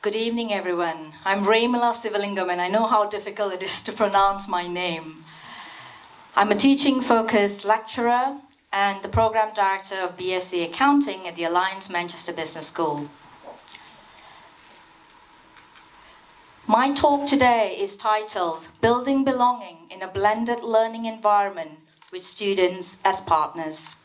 Good evening, everyone. I'm Reimala Sivalingam, and I know how difficult it is to pronounce my name. I'm a teaching-focused lecturer and the Programme Director of BSc Accounting at the Alliance Manchester Business School. My talk today is titled Building Belonging in a Blended Learning Environment with Students as Partners.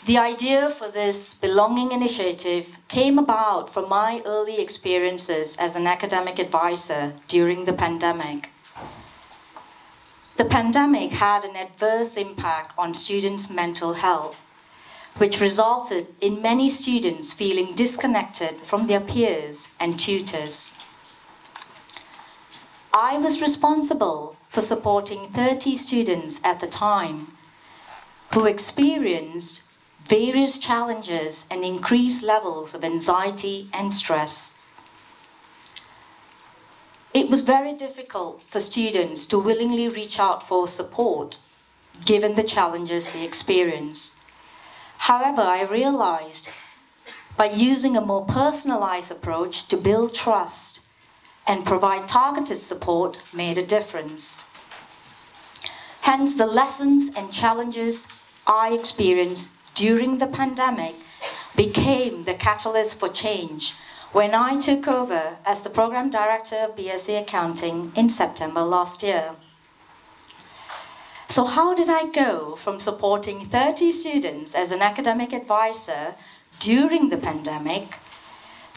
The idea for this belonging initiative came about from my early experiences as an academic advisor during the pandemic. The pandemic had an adverse impact on students' mental health, which resulted in many students feeling disconnected from their peers and tutors. I was responsible for supporting 30 students at the time who experienced various challenges and increased levels of anxiety and stress. It was very difficult for students to willingly reach out for support, given the challenges they experienced. However, I realized by using a more personalized approach to build trust and provide targeted support made a difference. Hence, the lessons and challenges I experienced during the pandemic became the catalyst for change when I took over as the Programme Director of BSc Accounting in September last year. So how did I go from supporting 30 students as an academic advisor during the pandemic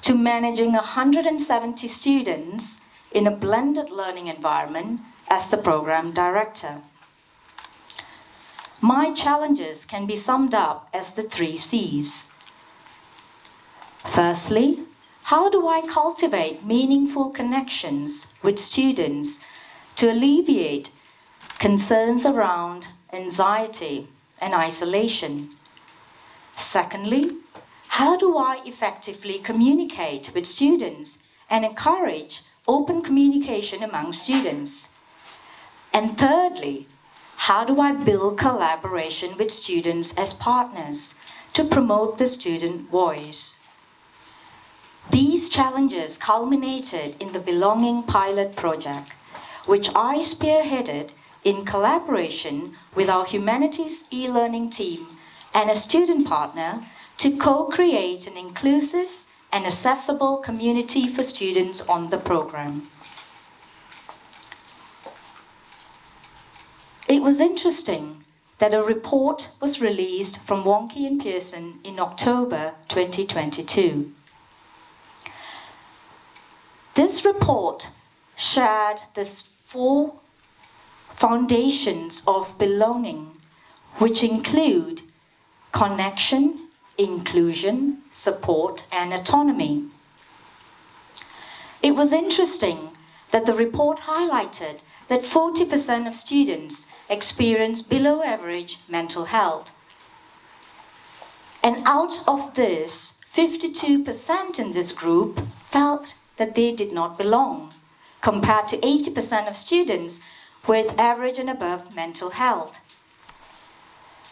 to managing 170 students in a blended learning environment as the Programme Director? My challenges can be summed up as the 3 C's. Firstly, how do I cultivate meaningful connections with students to alleviate concerns around anxiety and isolation? Secondly, how do I effectively communicate with students and encourage open communication among students? And thirdly, how do I build collaboration with students as partners to promote the student voice? These challenges culminated in the Belonging Pilot Project, which I spearheaded in collaboration with our Humanities e-learning team and a student partner to co-create an inclusive and accessible community for students on the program. It was interesting that a report was released from Wonke and Pearson in October 2022. This report shared the 4 foundations of belonging, which include connection, inclusion, support, and autonomy. It was interesting that the report highlighted that 40% of students experience below average mental health. And out of this, 52% in this group felt that they did not belong, compared to 80% of students with average and above mental health.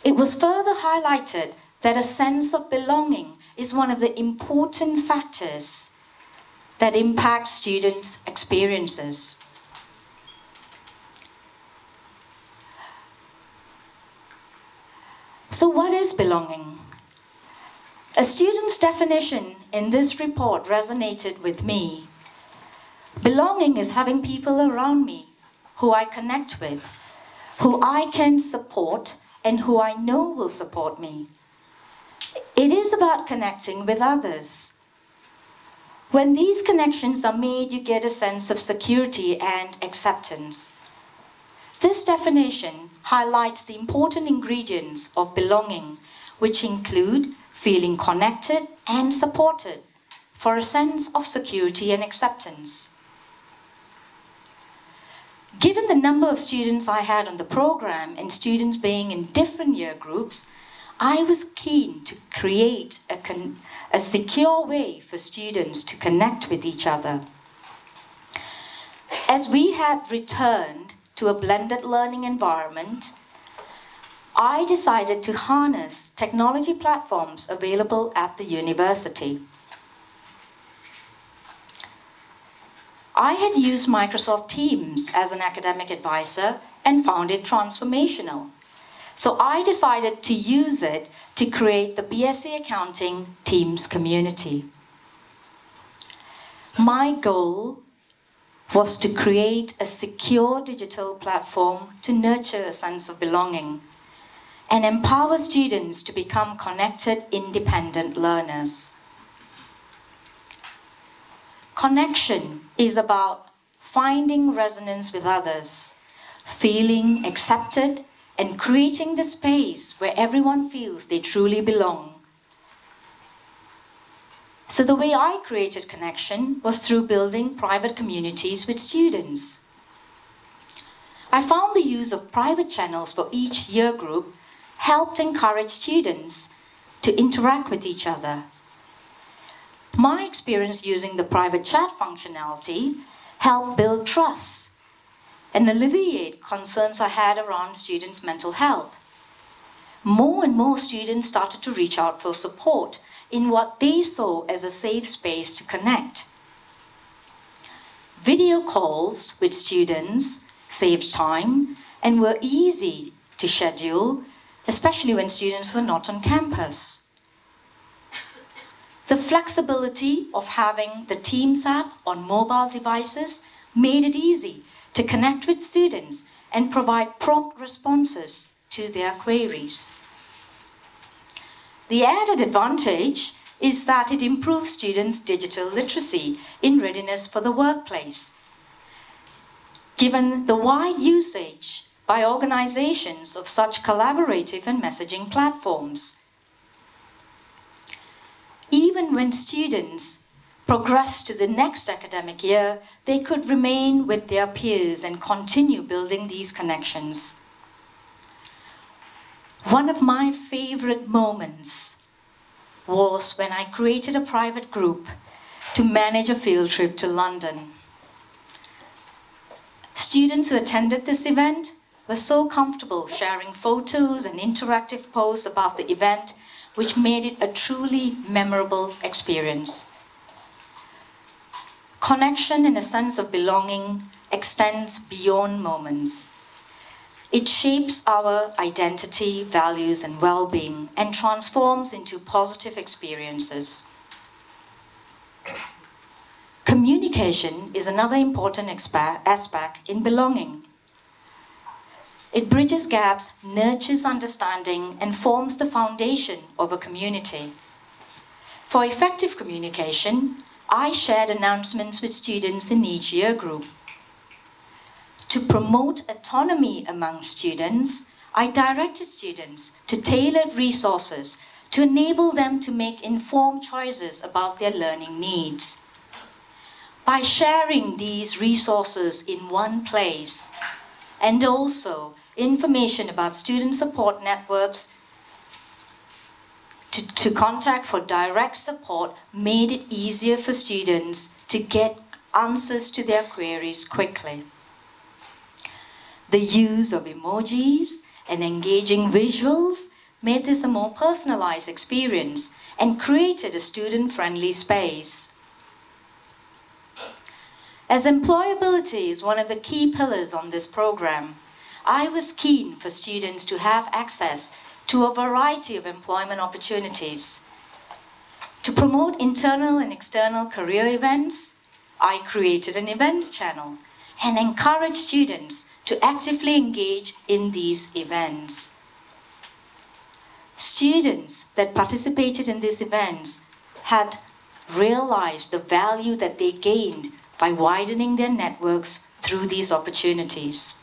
It was further highlighted that a sense of belonging is one of the important factors that impact students' experiences. So what is belonging? A student's definition in this report resonated with me. Belonging is having people around me who I connect with, who I can support, and who I know will support me. It is about connecting with others. When these connections are made, you get a sense of security and acceptance. This definition highlights the important ingredients of belonging, which include feeling connected and supported for a sense of security and acceptance. Given the number of students I had on the program and students being in different year groups, I was keen to create a secure way for students to connect with each other. As we had returned to a blended learning environment, I decided to harness technology platforms available at the university. I had used Microsoft Teams as an academic advisor and found it transformational. So I decided to use it to create the BSc Accounting Teams community. My goal was to create a secure digital platform to nurture a sense of belonging and empower students to become connected, independent learners. Connection is about finding resonance with others, feeling accepted, and creating the space where everyone feels they truly belong. So the way I created connection was through building private communities with students. I found the use of private channels for each year group helped encourage students to interact with each other. My experience using the private chat functionality helped build trust and alleviate concerns I had around students' mental health. More and more students started to reach out for support in what they saw as a safe space to connect. Video calls with students saved time and were easy to schedule, especially when students were not on campus. The flexibility of having the Teams app on mobile devices made it easy to connect with students and provide prompt responses to their queries. The added advantage is that it improves students' digital literacy in readiness for the workplace. Given the wide usage by organizations of such collaborative and messaging platforms. Even when students progress to the next academic year, they could remain with their peers and continue building these connections. One of my favorite moments was when I created a private group to manage a field trip to London. Students who attended this event were so comfortable sharing photos and interactive posts about the event, which made it a truly memorable experience. Connection and a sense of belonging extends beyond moments. It shapes our identity, values, and well-being and transforms into positive experiences. Communication is another important aspect in belonging. It bridges gaps, nurtures understanding, and forms the foundation of a community. For effective communication, I shared announcements with students in each year group. To promote autonomy among students, I directed students to tailored resources to enable them to make informed choices about their learning needs. By sharing these resources in one place, and also information about student support networks to contact for direct support made it easier for students to get answers to their queries quickly. The use of emojis and engaging visuals made this a more personalized experience and created a student-friendly space. As employability is one of the key pillars on this program, I was keen for students to have access to a variety of employment opportunities. To promote internal and external career events, I created an events channel and encouraged students to actively engage in these events. Students that participated in these events had realized the value that they gained by widening their networks through these opportunities.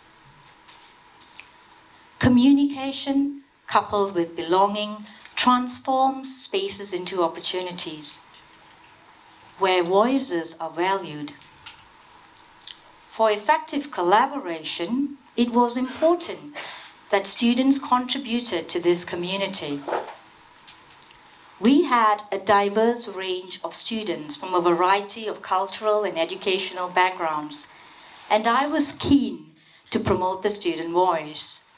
Communication, coupled with belonging, transforms spaces into opportunities where voices are valued. For effective collaboration, it was important that students contributed to this community. We had a diverse range of students from a variety of cultural and educational backgrounds, and I was keen to promote the student voice.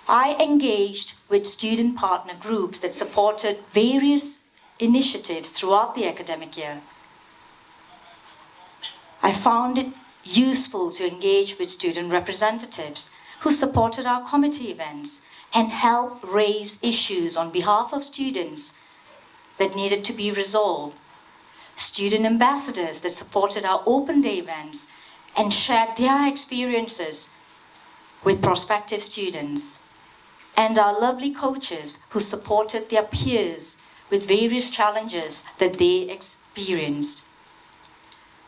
I engaged with student partner groups that supported various initiatives throughout the academic year. I found it useful to engage with student representatives who supported our committee events and helped raise issues on behalf of students that needed to be resolved. Student ambassadors that supported our open day events and shared their experiences with prospective students. And our lovely coaches who supported their peers with various challenges that they experienced.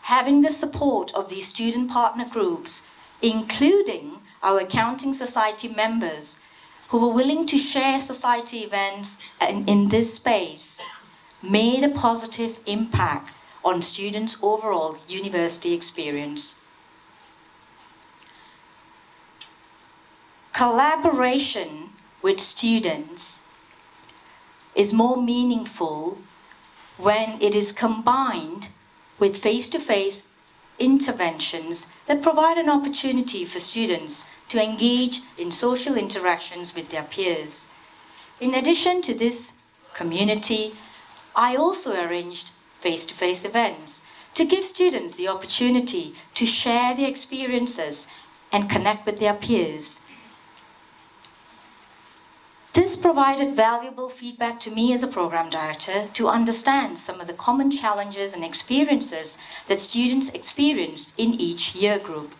Having the support of these student partner groups, including our Accounting Society members who were willing to share society events in this space, made a positive impact on students' overall university experience. Collaboration with students is more meaningful when it is combined with face-to-face interventions that provide an opportunity for students to engage in social interactions with their peers. In addition to this community, I also arranged face-to-face events to give students the opportunity to share their experiences and connect with their peers. This provided valuable feedback to me as a program director to understand some of the common challenges and experiences that students experienced in each year group.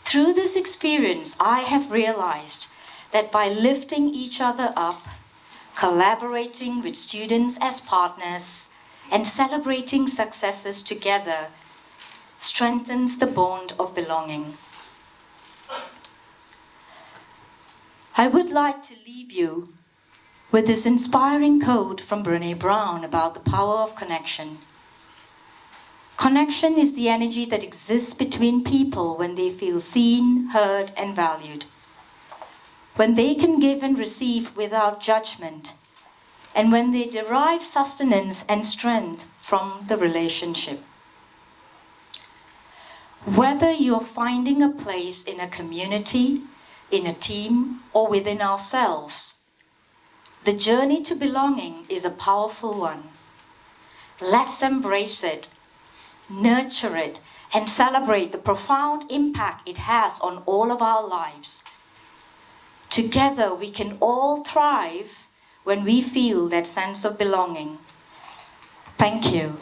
Through this experience, I have realized that by lifting each other up, collaborating with students as partners, and celebrating successes together strengthens the bond of belonging. I would like to leave you with this inspiring quote from Brené Brown about the power of connection. Connection is the energy that exists between people when they feel seen, heard, and valued. When they can give and receive without judgment, and when they derive sustenance and strength from the relationship. Whether you're finding a place in a community, in a team, or within ourselves, the journey to belonging is a powerful one. Let's embrace it, nurture it, and celebrate the profound impact it has on all of our lives. Together, we can all thrive when we feel that sense of belonging. Thank you.